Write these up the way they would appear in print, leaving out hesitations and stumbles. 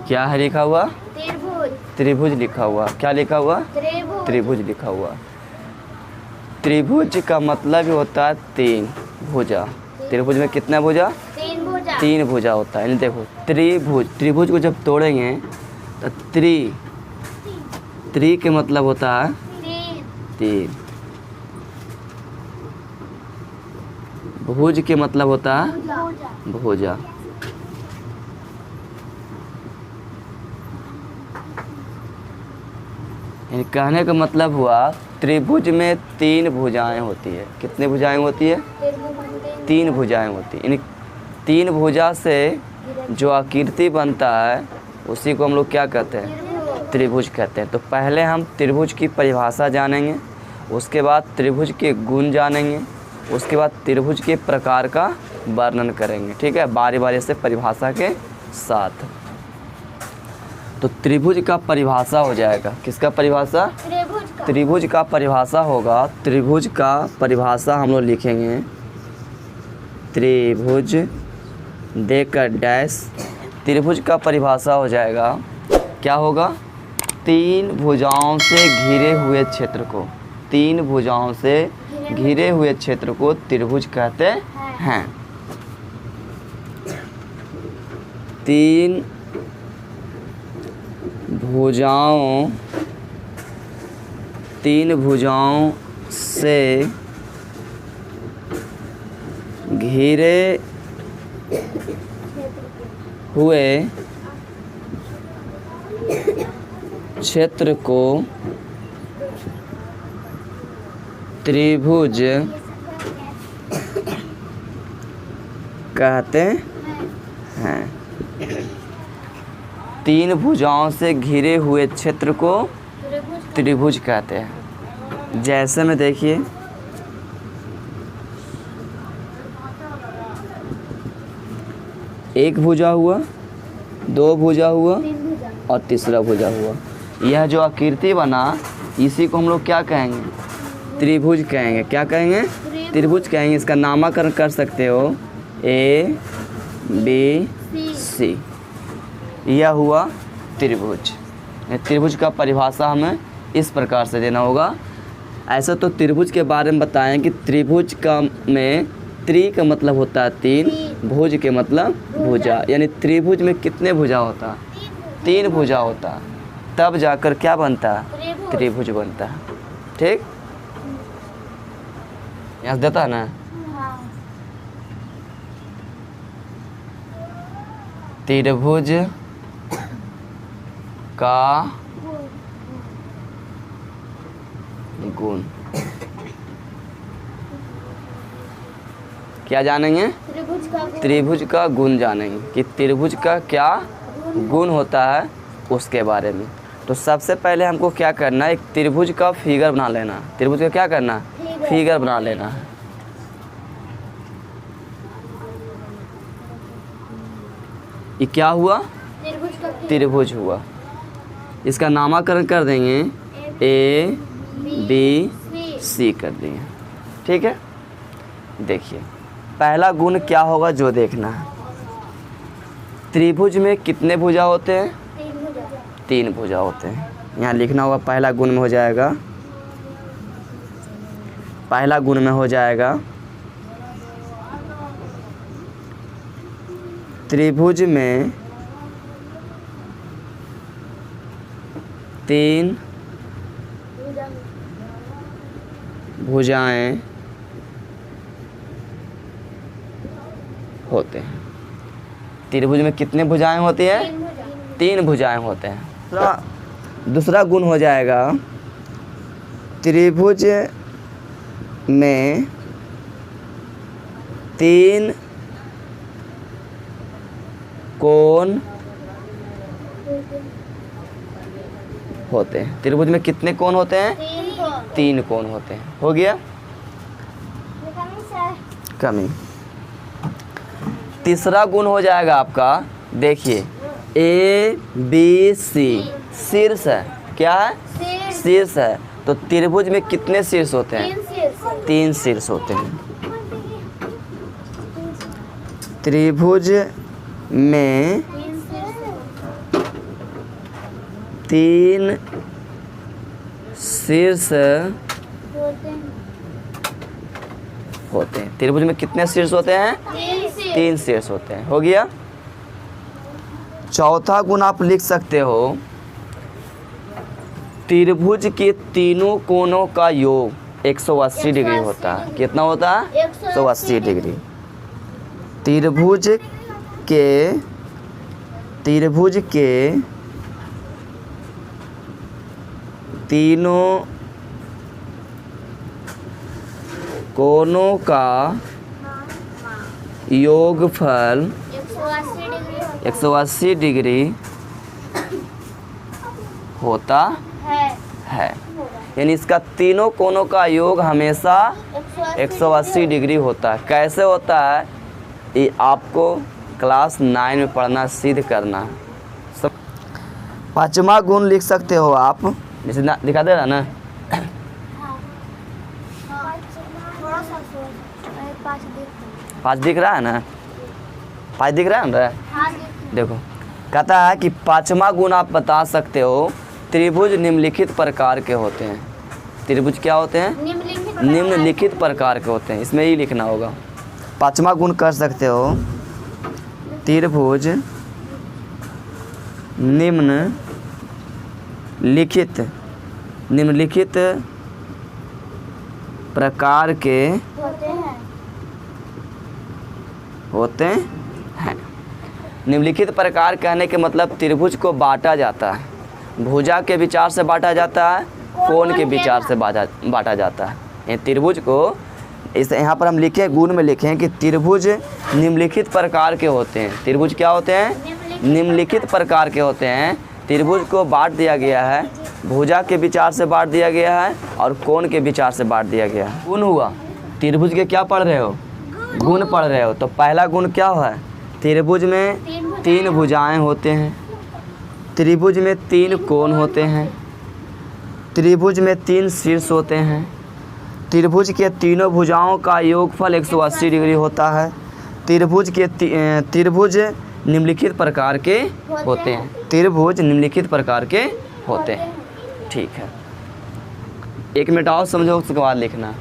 क्या है लिखा हुआ? त्रिभुज। त्रिभुज लिखा हुआ। क्या लिखा हुआ? त्रिभुज। त्रिभुज लिखा हुआ। त्रिभुज का मतलब ही होता है तीन भुजा। त्रिभुज में कितना भुजा? तीन भुजा। तीन भुजा होता है। देखो त्रिभुज, त्रिभुज को जब तोड़ेंगे तो त्रि के मतलब होता है तीन। भुज के मतलब होता है भुजा। कहने का मतलब हुआ त्रिभुज में तीन भुजाएं होती है। कितनी भुजाएं होती है? तीन भुजाएं होती है। यानी तीन भुजा से जो आकृति बनता है उसी को हम लोग क्या कहते हैं? त्रिभुज कहते हैं। तो पहले हम त्रिभुज की परिभाषा जानेंगे, उसके बाद त्रिभुज के गुण जानेंगे, उसके बाद त्रिभुज के प्रकार का वर्णन करेंगे। ठीक है, बारी बारी से परिभाषा के साथ। तो त्रिभुज का परिभाषा हो जाएगा। किसका परिभाषा? त्रिभुज का परिभाषा होगा। त्रिभुज का परिभाषा हम लोग लिखेंगे त्रिभुज देकर डैश। त्रिभुज का परिभाषा हो जाएगा, क्या होगा? तीन भुजाओं से घिरे हुए क्षेत्र को, तीन भुजाओं से घिरे हुए क्षेत्र को त्रिभुज कहते हैं। तीन भुजाओं से घिरे हुए क्षेत्र को त्रिभुज कहते हैं। तीन भुजाओं से घिरे हुए क्षेत्र को त्रिभुज कहते हैं। जैसे में देखिए, एक भुजा हुआ, दो भुजा हुआ और तीसरा भुजा हुआ। यह जो आकृति बना इसी को हम लोग क्या कहेंगे? त्रिभुज कहेंगे। क्या कहेंगे? त्रिभुज कहेंगे। इसका नामकरण कर सकते हो ए बी सी। यह हुआ त्रिभुज। त्रिभुज का परिभाषा हमें इस प्रकार से देना होगा। ऐसा तो त्रिभुज के बारे में बताएं कि त्रिभुज का में त्रि का मतलब होता है तीन, भुज के मतलब भुजा। यानी त्रिभुज में कितने भुजा होता है? तीन भुजा होता है। तब जाकर क्या बनता है? त्रिभुज बनता है। ठीक, यहाँ देता है ना। त्रिभुज का गुण क्या जानेंगे? त्रिभुज का गुण जानेंगे कि त्रिभुज का क्या गुण होता है उसके बारे में। तो सबसे पहले हमको क्या करना है? एक त्रिभुज का फिगर बना लेना। त्रिभुज का क्या करना? फिगर बना लेना है। ये क्या हुआ? त्रिभुज हुआ। इसका नामकरण कर देंगे ए बी सी कर देंगे। ठीक है, देखिए पहला गुण क्या होगा जो देखना है। त्रिभुज में कितने भुजा होते हैं? तीन भुजा होते हैं। यहाँ लिखना होगा, पहला गुण में हो जाएगा, पहला गुण में हो जाएगा त्रिभुज में तीन भुजाएं होते हैं। त्रिभुज में कितने भुजाएं होती हैं? तीन भुजाएं होते हैं। दूसरा गुण हो जाएगा त्रिभुज में तीन कोण होते हैं। त्रिभुज में कितने कोण होते हैं? तीन कोण होते हैं। हो गया कमी। तीसरा गुण हो जाएगा आपका, देखिए ए बी सी, शीर्ष है। क्या है? शीर्ष है। तो त्रिभुज में कितने शीर्ष होते हैं? तीन शीर्ष होते हैं। त्रिभुज में 3 शीर्ष होते हैं। त्रिभुज में कितने शीर्ष होते हैं? 3 शीर्ष होते हैं। हो गया। चौथा गुण आप लिख सकते हो, त्रिभुज के तीनों कोनों का योग 180 डिग्री होता है। कितना होता है? 180 डिग्री। त्रिभुज के तीनों कोनों का योगफल 180 डिग्री होता है। यानी इसका तीनों कोनों का योग हमेशा 180 डिग्री होता है। कैसे होता है ये आपको क्लास 9 में पढ़ना, सिद्ध करना। सब 5वां गुण लिख सकते हो आप, जैसे दिखा दे रहा ना। पाँच दिख रहा है ना? 5 दिख रहा है ना? देखो कहता है कि 5वां गुण आप बता सकते हो, त्रिभुज निम्नलिखित प्रकार के होते हैं। त्रिभुज क्या होते हैं? निम्नलिखित प्रकार के होते हैं। इसमें ही लिखना होगा। 5वां गुण कर सकते हो, त्रिभुज निम्नलिखित प्रकार के होते हैं। निम्नलिखित प्रकार कहने के मतलब त्रिभुज को बांटा जाता है। भुजा के विचार से बांटा जाता है, कोण के विचार से बांटा जाता है। ये त्रिभुज को इस यहाँ पर हम लिखे गुण में लिखे हैं कि त्रिभुज निम्नलिखित प्रकार के होते हैं। त्रिभुज क्या होते हैं? निम्नलिखित प्रकार के होते हैं। त्रिभुज को बांट दिया गया है, भुजा के विचार से बांट दिया गया है और कोण के विचार से बांट दिया गया है। गुण हुआ, त्रिभुज के क्या पढ़ रहे हो? गुण पढ़ रहे हो। तो पहला गुण क्या हुआ? त्रिभुज में 3 भुजाएं होते हैं, त्रिभुज में 3 कोण होते हैं, त्रिभुज में 3 शीर्ष होते हैं, त्रिभुज के तीनों भुजाओं का योगफल 180 डिग्री होता है, त्रिभुज निम्नलिखित प्रकार के होते हैं। त्रिभुज निम्नलिखित प्रकार के होते हैं। ठीक है, 1 मिनट और समझो, उसके बाद लिखना।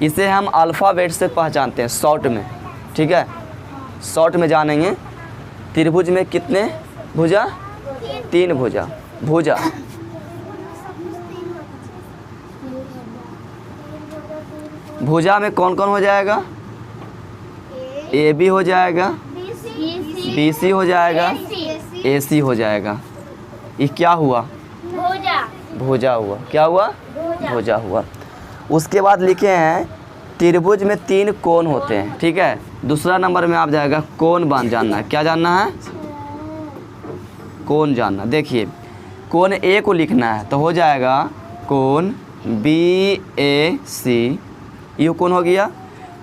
इसे हम अल्फ़ाबेट से पहचानते हैं शॉर्ट में। ठीक है, शॉर्ट में जानेंगे। त्रिभुज में कितने भुजा? 3 भुजा। भुजा में कौन कौन हो जाएगा? ए बी हो जाएगा, बी सी हो जाएगा, ए सी हो जाएगा। ये क्या हुआ? भुजा हुआ। क्या हुआ? भुजा हुआ। उसके बाद लिखे हैं त्रिभुज में 3 कोण होते हैं। ठीक है, दूसरा नंबर में आप जाएगा कोण जानना है। क्या जानना है? कोण जानना। देखिए कोण ए को लिखना है तो हो जाएगा कोण BAC, ये कोण हो गया।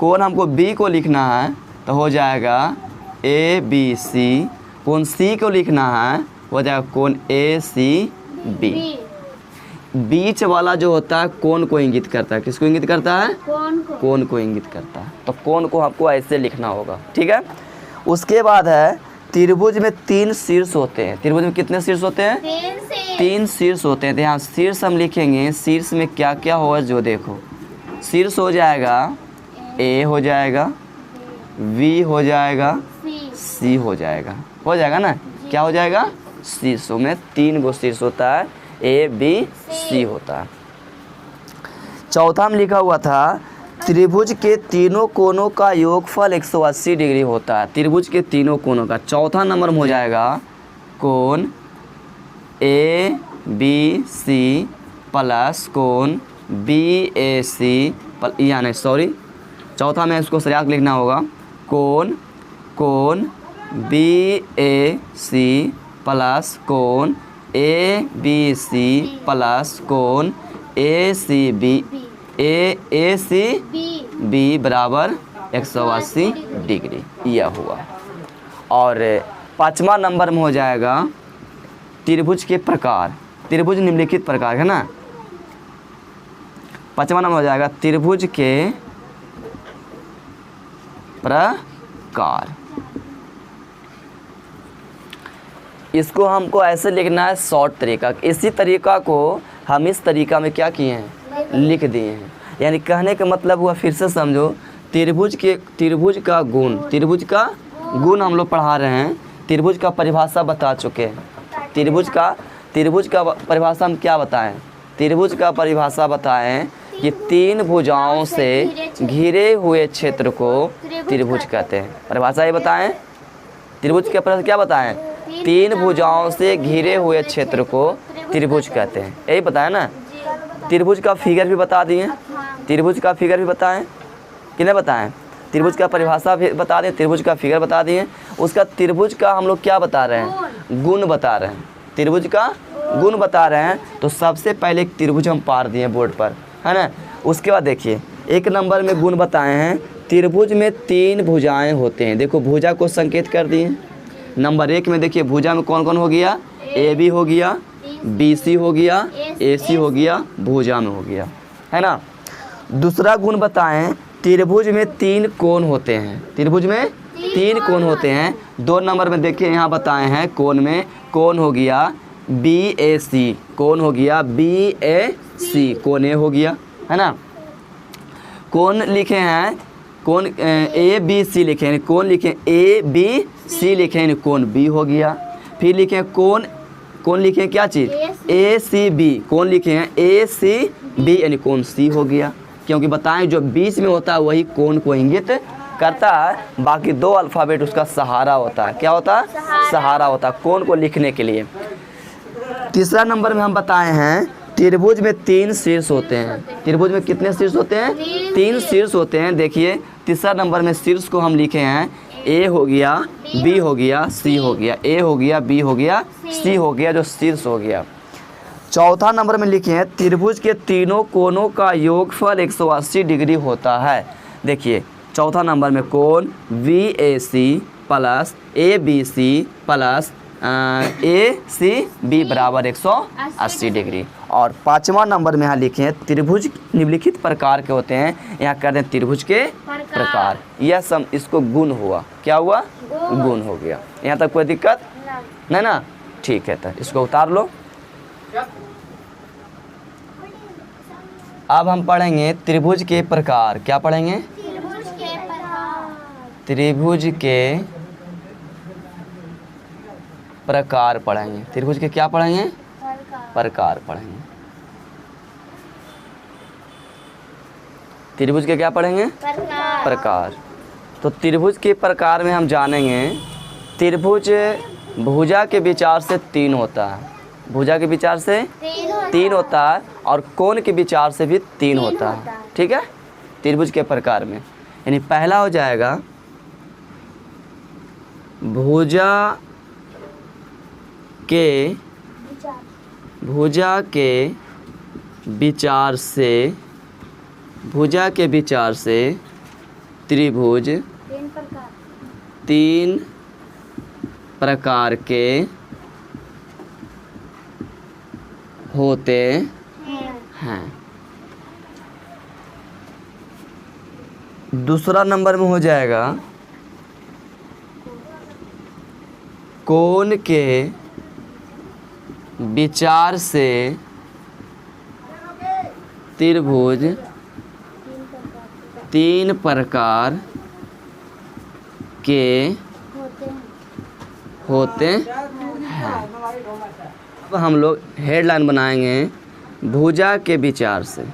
कोण हमको बी को लिखना है तो हो जाएगा ABC। कोण सी को लिखना है हो जाएगा कोण ACB। बीच वाला जो होता है कोण को इंगित करता है। किसको इंगित करता है? कोण को इंगित करता है। तो कोण को आपको ऐसे लिखना होगा। ठीक है, उसके बाद है त्रिभुज में 3 शीर्ष होते हैं। त्रिभुज में कितने शीर्ष होते हैं? 3 शीर्ष होते हैं। तो यहाँ शीर्ष हम लिखेंगे, शीर्ष में क्या क्या होगा जो देखो। शीर्ष हो जाएगा A हो जाएगा, V हो जाएगा, C हो जाएगा ना? क्या हो जाएगा? शीर्षों में 3 गो शीर्ष होता है, A B C होता है। चौथा में लिखा हुआ था त्रिभुज के तीनों कोनों का योगफल 180 डिग्री होता है। त्रिभुज के तीनों कोनों का चौथा नंबर में हो जाएगा कोण ABC प्लस कोण BAC यानी चौथा में इसको सरिया लिखना होगा कोण BAC प्लस कोण ABC प्लस कोण ACB बराबर 180 डिग्री। यह हुआ। और 5वां नंबर में हो जाएगा त्रिभुज के प्रकार। त्रिभुज निम्नलिखित प्रकार है ना। 5वां नंबर हो जाएगा त्रिभुज के प्रकार। इसको हमको ऐसे लिखना है शॉर्ट तरीका। इसी तरीका को हम इस तरीका में क्या किए हैं, लिख दिए हैं। यानी कहने का मतलब हुआ, फिर से समझो, त्रिभुज का गुण, त्रिभुज का गुण हम लोग पढ़ा रहे हैं। त्रिभुज का परिभाषा बता चुके हैं। त्रिभुज का परिभाषा हम क्या बताएं, त्रिभुज का परिभाषा बताएं कि 3 भुजाओं से घिरे हुए क्षेत्र को त्रिभुज कहते हैं। परिभाषा ये बताएं, त्रिभुज के परिभाषा क्या बताएं, 3 भुजाओं से घिरे हुए क्षेत्र को त्रिभुज कहते हैं, यही बताएं ना। त्रिभुज का फिगर भी बता दिए, त्रिभुज का फिगर भी बताएं कि नहीं बताएं, त्रिभुज का परिभाषा भी बता दें, त्रिभुज का फिगर बता दिए। उसका त्रिभुज का हम लोग क्या बता रहे हैं, गुण बता रहे हैं, त्रिभुज का गुण बता रहे हैं। तो सबसे पहले एक त्रिभुज हम पार दिए बोर्ड पर, है ना। उसके बाद देखिए 1 नंबर में गुण बताए हैं, त्रिभुज में 3 भुजाएं होते हैं। देखो भुजा को संकेत कर दिए। नंबर 1 में देखिए भुजा में कौन कौन हो गया, ए बी हो गया, बी सी हो गया, ए सी हो गया, भुजा में हो गया, है ना। दूसरा गुण बताएं, त्रिभुज में 3 कोण होते हैं, त्रिभुज में 3 कोण होते हैं। 2 नंबर में देखिए यहाँ बताए हैं, कोण में कोण हो गया बी ए सी, कोण हो गया बी ए सी, कोण ए हो गया, है ना। कोण लिखे हैं, कोण ए बी सी लिखे हैं, कोण लिखे ए बी सी लिखे हैं, कोण बी हो गया। फिर लिखे कोण लिखे हैं क्या चीज़, ए सी बी, कोण लिखे हैं ए सी बी यानी कोण सी हो गया। क्योंकि बताएं जो बीच में होता है वही कोण को इंगित करता है, बाकी 2 अल्फ़ाबेट उसका सहारा होता है। क्या होता है, सहारा होता है कोण को लिखने के लिए। तीसरा नंबर में हम बताए हैं, त्रिभुज में 3 शीर्ष होते हैं। त्रिभुज में कितने शीर्ष होते हैं, 3 शीर्ष होते हैं। देखिए तीसरा नंबर में शीर्ष को हम लिखे हैं, ए हो गया, बी हो गया, सी हो गया, ए हो गया, बी हो गया, सी हो गया, जो शीर्ष हो गया। चौथा नंबर में लिखे हैं, त्रिभुज के तीनों कोणों का योगफल 180 डिग्री होता है। देखिए चौथा नंबर में कोण B A C plus A B C plus A C B बराबर 180 डिग्री। और 5वां नंबर में यहाँ लिखे हैं, त्रिभुज निम्नलिखित प्रकार के होते हैं। यहाँ कर दें त्रिभुज के प्रकार। यह सब इसको गुण हुआ, क्या हुआ, गुण हो गया। यहाँ तक कोई दिक्कत नहीं ना, ठीक है। तो इसको उतार लो। अब हम पढ़ेंगे त्रिभुज के प्रकार। क्या पढ़ेंगे, त्रिभुज के प्रकार पढ़ेंगे। त्रिभुज के क्या पढ़ेंगे, प्रकार पढ़ेंगे। त्रिभुज के क्या पढ़ेंगे, प्रकार। तो त्रिभुज के प्रकार में हम जानेंगे, त्रिभुज भुजा के विचार से 3 होता है, भुजा के विचार से 3 होता है, और कोण के विचार से भी 3 होता है। ठीक है, त्रिभुज के प्रकार में यानी पहला हो जाएगा भुजा के विचार से, भुजा के विचार से त्रिभुज 3 प्रकार के होते हैं। दूसरा नंबर में हो जाएगा, कोण के विचार से त्रिभुज 3 प्रकार के होते हैं। अब हम लोग हेडलाइन बनाएंगे, भुजा के विचार से,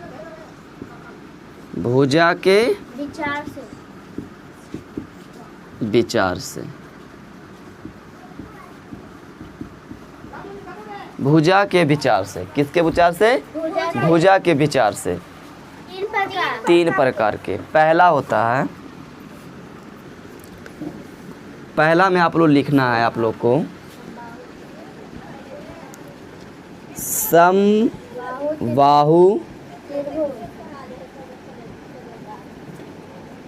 भुजा के विचार से, भुजा के विचार से, किसके विचार से, भुजा के विचार से 3 प्रकार के। पहला होता है, पहला में आप लोग लिखना है, आप लोग को समबाहु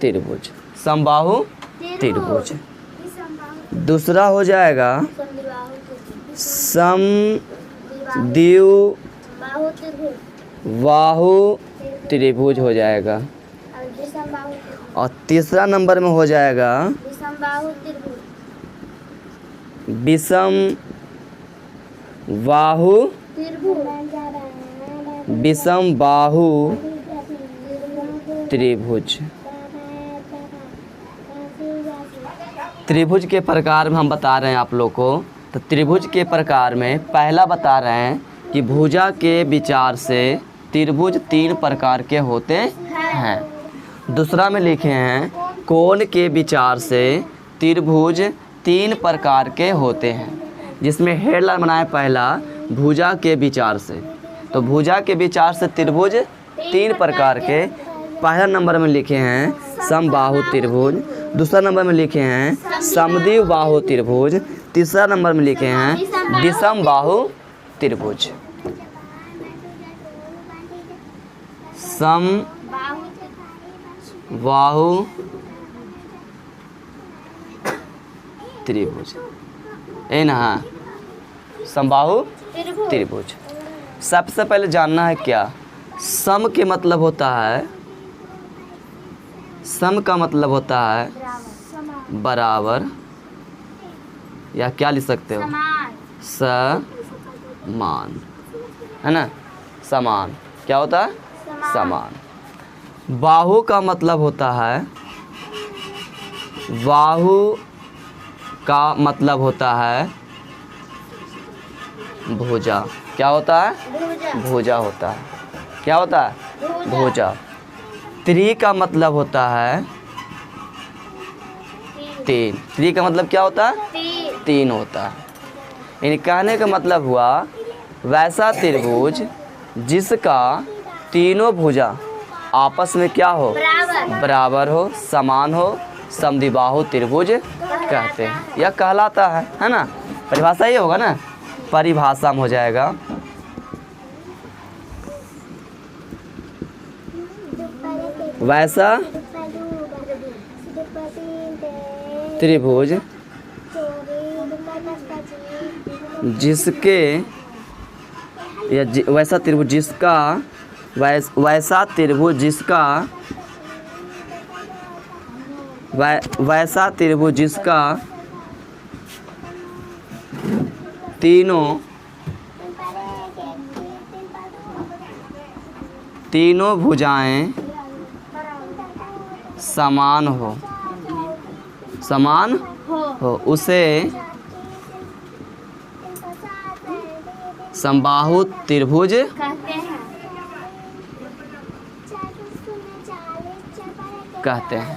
त्रिभुज, समबाहु त्रिभुज। दूसरा हो जाएगा समद्विबाहु त्रिभुज हो जाएगा। और तीसरा नंबर में हो जाएगा विषम बाहु विषम बाहु त्रिभुज। त्रिभुज के प्रकार में हम बता रहे हैं आप लोग को। तो त्रिभुज के प्रकार में पहला बता रहे हैं कि भुजा के विचार से त्रिभुज 3 प्रकार के होते हैं। दूसरा में लिखे हैं कोण के विचार से त्रिभुज 3 प्रकार के होते हैं, जिसमें हेडलाइन बनाए पहला भुजा के विचार से। तो भुजा के विचार से त्रिभुज 3 प्रकार के। पहला नंबर में लिखे हैं समबाहु त्रिभुज, दूसरा नंबर में लिखे हैं समद्विबाहु बाहु त्रिभुज, तीसरा नंबर में लिखे हैं विषम बाहु त्रिभुज। सम बाहु त्रिभुज है ना, समबाहु त्रिभुज। सबसे पहले जानना है क्या सम के मतलब होता है। सम का मतलब होता है बराबर, या क्या लिख सकते हो समान, है ना, समान। क्या होता है समान। बाहु का मतलब होता है, बाहु का मतलब होता है भुजा। क्या होता है भुजा होता है। क्या होता है भुजा। त्रि का मतलब होता है 3। त्रि का मतलब क्या होता है 3 होता है। यानी कहने का मतलब हुआ वैसा त्रिभुज जिसका तीनों भुजा आपस में क्या हो बराबर हो, समान हो, समद्विबाहु त्रिभुज कहते हैं या कहलाता है ना। परिभाषा ये होगा ना, परिभाषा में हो जाएगा वैसा त्रिभुज जिसके या वैसा त्रिभुज जिसका वैसा त्रिभुज जिसका वैसा त्रिभुज जिसका तीनों भुजाएं समान हो उसे समबाहु त्रिभुज कहते हैं।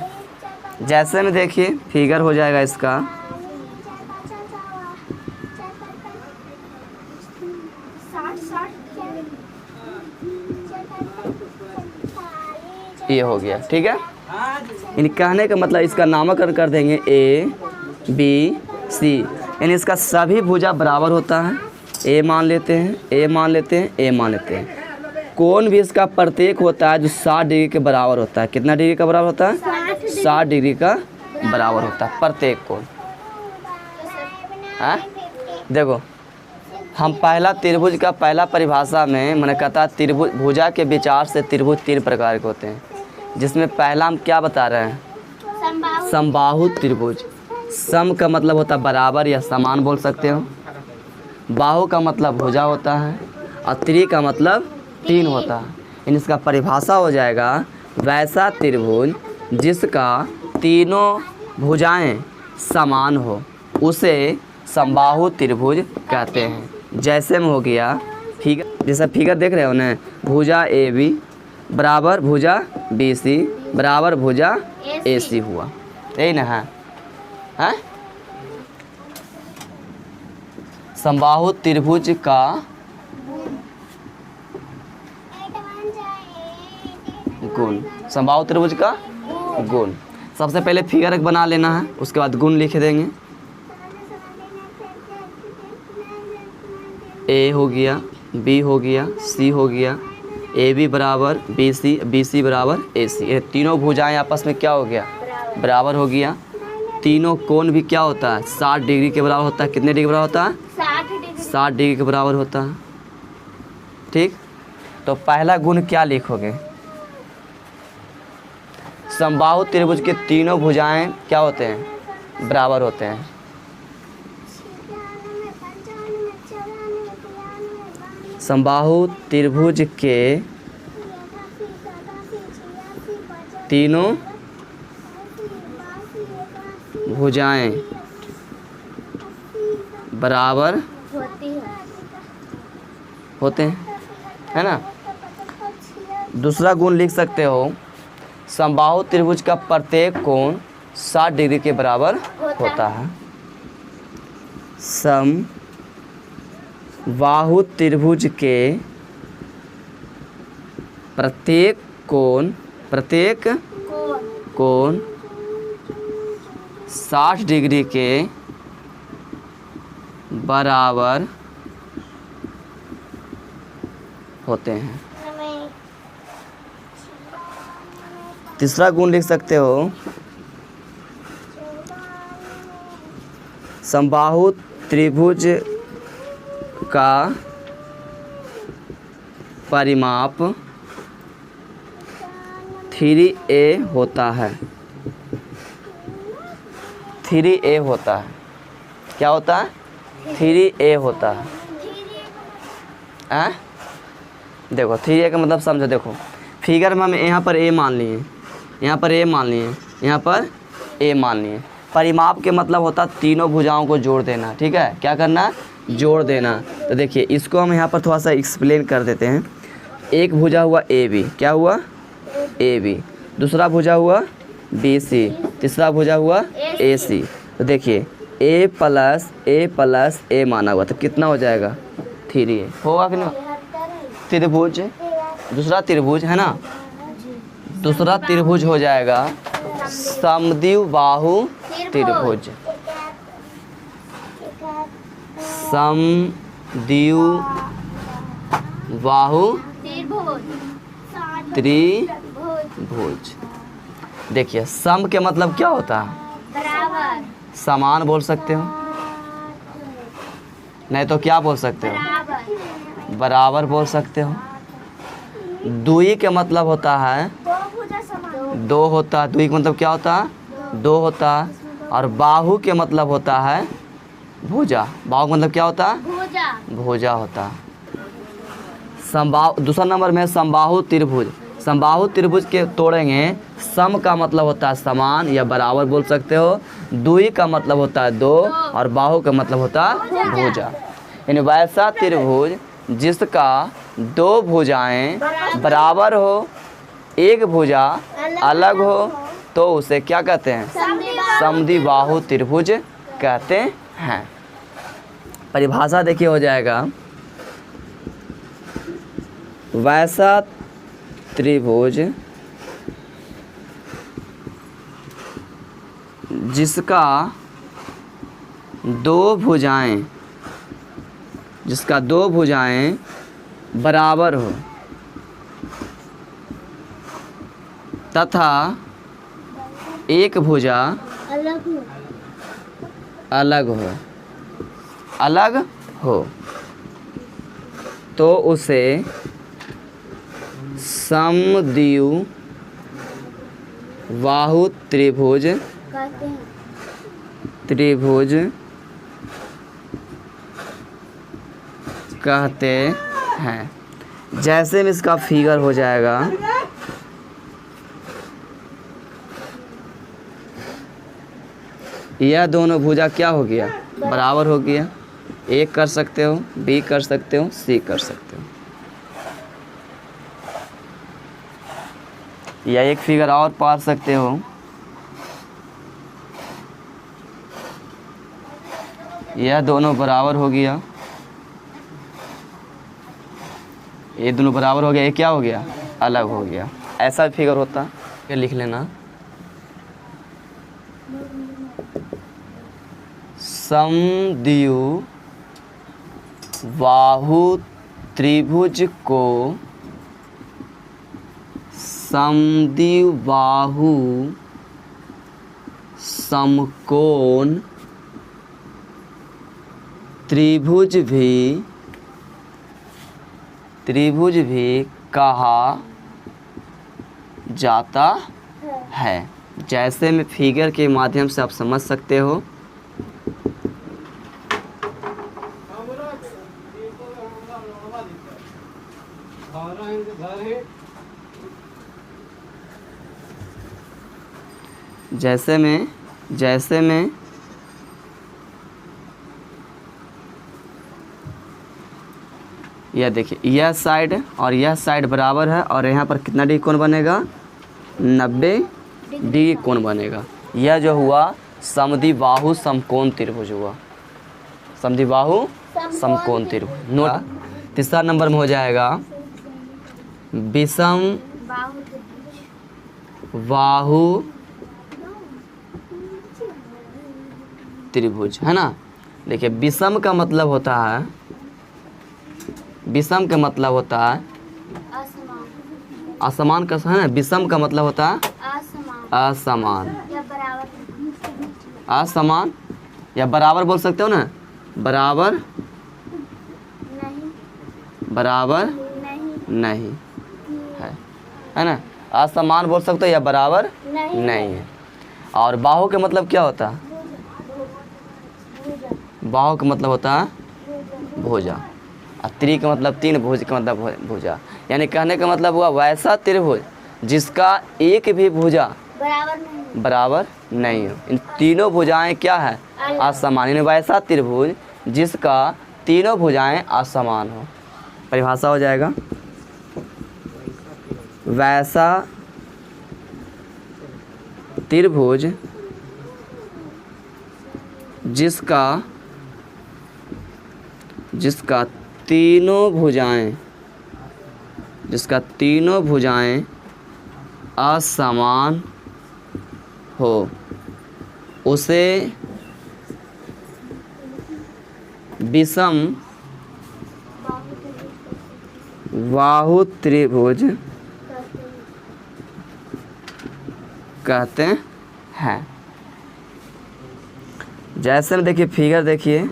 जैसे में देखिए फिगर हो जाएगा इसका, ये हो गया। ठीक है, इन कहने का मतलब इसका नामकरण कर देंगे A B C, यानी इसका सभी भुजा बराबर होता है। A मान लेते हैं, A मान लेते हैं, A मान लेते हैं। कोण भी इसका प्रत्येक होता है जो 60 डिग्री के बराबर होता है। कितना डिग्री का बराबर होता है 60 डिग्री का बराबर होता है प्रत्येक कोण। हाँ देखो, हम पहला त्रिभुज का पहला परिभाषा में मैंने कहता त्रिभुज भुजा के विचार से त्रिभुज 3 प्रकार के होते हैं, जिसमें पहला हम क्या बता रहे हैं समबाहु त्रिभुज। सम का मतलब होता है बराबर या समान बोल सकते हो, बाहु का मतलब भुजा होता है और त्रि का मतलब 3 होता है। इन इसका परिभाषा हो जाएगा वैसा त्रिभुज जिसका तीनों भुजाएं समान हो उसे समबाहु त्रिभुज कहते हैं। जैसे में हो गया फिगर, जैसा फिगर देख रहे हो ना, भुजा AB बराबर भुजा BC बराबर भुजा AC हुआ, यही ना है। हैं समबाहु त्रिभुज का गुण, समबाहु त्रिभुज का गुण। सबसे पहले फिगर एक बना लेना है, उसके बाद गुण लिख देंगे। A हो गया, B हो गया, C हो गया, AB बराबर BC, BC बराबर AC। ये तीनों भुजाएं आपस में क्या हो गया बराबर हो गया। तीनों कोण भी क्या होता है 60 डिग्री के बराबर होता है। कितने डिग्री बराबर होता है 60 डिग्री के बराबर होता है। ठीक, तो पहला गुण क्या लिखोगे, समबाहु त्रिभुज के तीनों भुजाएं क्या होते हैं बराबर होते हैं। समबाहु त्रिभुज के तीनों भुजाएं बराबर होते हैं, है ना। दूसरा गुण लिख सकते हो, समबाहु त्रिभुज का प्रत्येक कोण 60 डिग्री के बराबर होता है। समबाहु त्रिभुज के प्रत्येक कोण 60 डिग्री के बराबर होते हैं। तीसरा गुण लिख सकते हो, समबाहु त्रिभुज का परिमाप 3a होता है। 3a होता है, क्या होता है? 3a होता है। देखो 3a का मतलब समझो, देखो फिगर में हम यहाँ पर a मान लिए, यहाँ पर a मान लिए, यहाँ पर a मान लिए। परिमाप के मतलब होता है तीनों भुजाओं को जोड़ देना, ठीक है। क्या करना? जोड़ देना। तो देखिए इसको हम यहाँ पर थोड़ा सा एक्सप्लेन कर देते हैं। एक भुजा हुआ AB, क्या हुआ? AB। दूसरा भुजा हुआ BC, तीसरा भुजा हुआ AC। तो देखिए A प्लस A माना हुआ, तो कितना हो जाएगा? 3A होगा कि नहीं? त्रिभुज, दूसरा त्रिभुज है ना, दूसरा त्रिभुज हो जाएगा समद्विबाहु त्रिभुज। समद्विबाहु त्रिभुज। देखिए सम के मतलब क्या होता है? बराबर। समान बोल सकते हो, नहीं तो क्या बोल सकते हो? बराबर बोल सकते हो। दुई के मतलब होता है दो होता है। दुई का मतलब क्या होता है? दो होता है। और बाहु के मतलब होता है भुजा। बाहु का मतलब क्या होता है? भुजा होता है। समबाहु, दूसरा नंबर में समबाहु त्रिभुज। समबाहु त्रिभुज के तोड़ेंगे, सम का मतलब होता है समान या बराबर बोल सकते हो। दुई का मतलब होता है दो, और बाहु का मतलब होता है भुजा। यानी वैसा त्रिभुज जिसका दो भुजाएं बराबर हो, एक भुजा अलग हो, तो उसे क्या कहते हैं? समद्विबाहु त्रिभुज कहते हैं। परिभाषा देखिए हो जाएगा, वैसा त्रिभुज जिसका दो भुजाएं बराबर हो तथा एक भुजा अलग हो तो उसे समद्विबाहु त्रिभुज कहते हैं। जैसे में इसका फिगर हो जाएगा, यह दोनों भुजा क्या हो गया? बराबर हो गया। A कर सकते हो, B कर सकते हो, C कर सकते हो। या एक फिगर और पा सकते हो, यह दोनों बराबर हो गया, ये दोनों बराबर हो गया, ये क्या हो गया? अलग हो गया। ऐसा फिगर होता है, लिख लेना। समद्विबाहु त्रिभुज को समद्विबाहु समकोण त्रिभुज भी कहा जाता है। जैसे में फिगर के माध्यम से आप समझ सकते हो। जैसे में यह देखिए, यह साइड और यह साइड बराबर है और यहाँ पर कितना डिग्री कोण बनेगा? 90 डिग्री कोण बनेगा। यह जो हुआ समद्विबाहु समकोण त्रिभुज हुआ, समद्विबाहु समकोण त्रिभुज। नोट तीसरा नंबर में हो जाएगा विषम बाहु त्रिभुज, है ना। देखिए विषम का मतलब होता है, विषम का मतलब होता है असमान का, है ना। विषम का मतलब होता है असमान, असमान या बराबर बोल सकते हो ना, बराबर नहीं है ना। असमान बोल सकते हो या बराबर नहीं है। और बाहु का मतलब क्या होता है? बाहु का मतलब होता है भुजा, और त्रि का मतलब तीन, भुज का मतलब भुजा। यानी कहने का मतलब हुआ वैसा त्रिभुज जिसका एक भी भुजा बराबर नहीं हो। इन तीनों भुजाएं क्या है? असमान। यानी वैसा त्रिभुज जिसका तीनों भुजाएं असमान हो। परिभाषा हो जाएगा वैसा त्रिभुज जिसका तीनों भुजाएं असमान हो, उसे विषम बाहु त्रिभुज कहते हैं। जैसे में देखिए फिगर देखिए,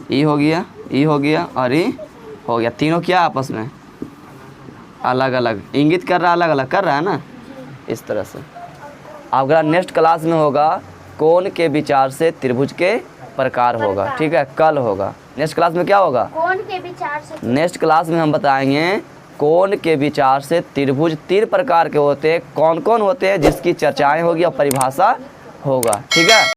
ई हो गया, ई हो गया और ई हो गया। तीनों क्या आपस में अलग अलग इंगित कर रहा है, अलग अलग कर रहा है ना। इस तरह से अगला नेक्स्ट क्लास में होगा कोण के विचार से त्रिभुज के प्रकार होगा। ठीक है, कल होगा। नेक्स्ट क्लास में क्या होगा? कोण के विचार से। नेक्स्ट क्लास में हम बताएंगे कोण के विचार से त्रिभुज 3 प्रकार के होते हैं, कौन कौन होते हैं, जिसकी चर्चाएं होगी और परिभाषा होगा। ठीक है।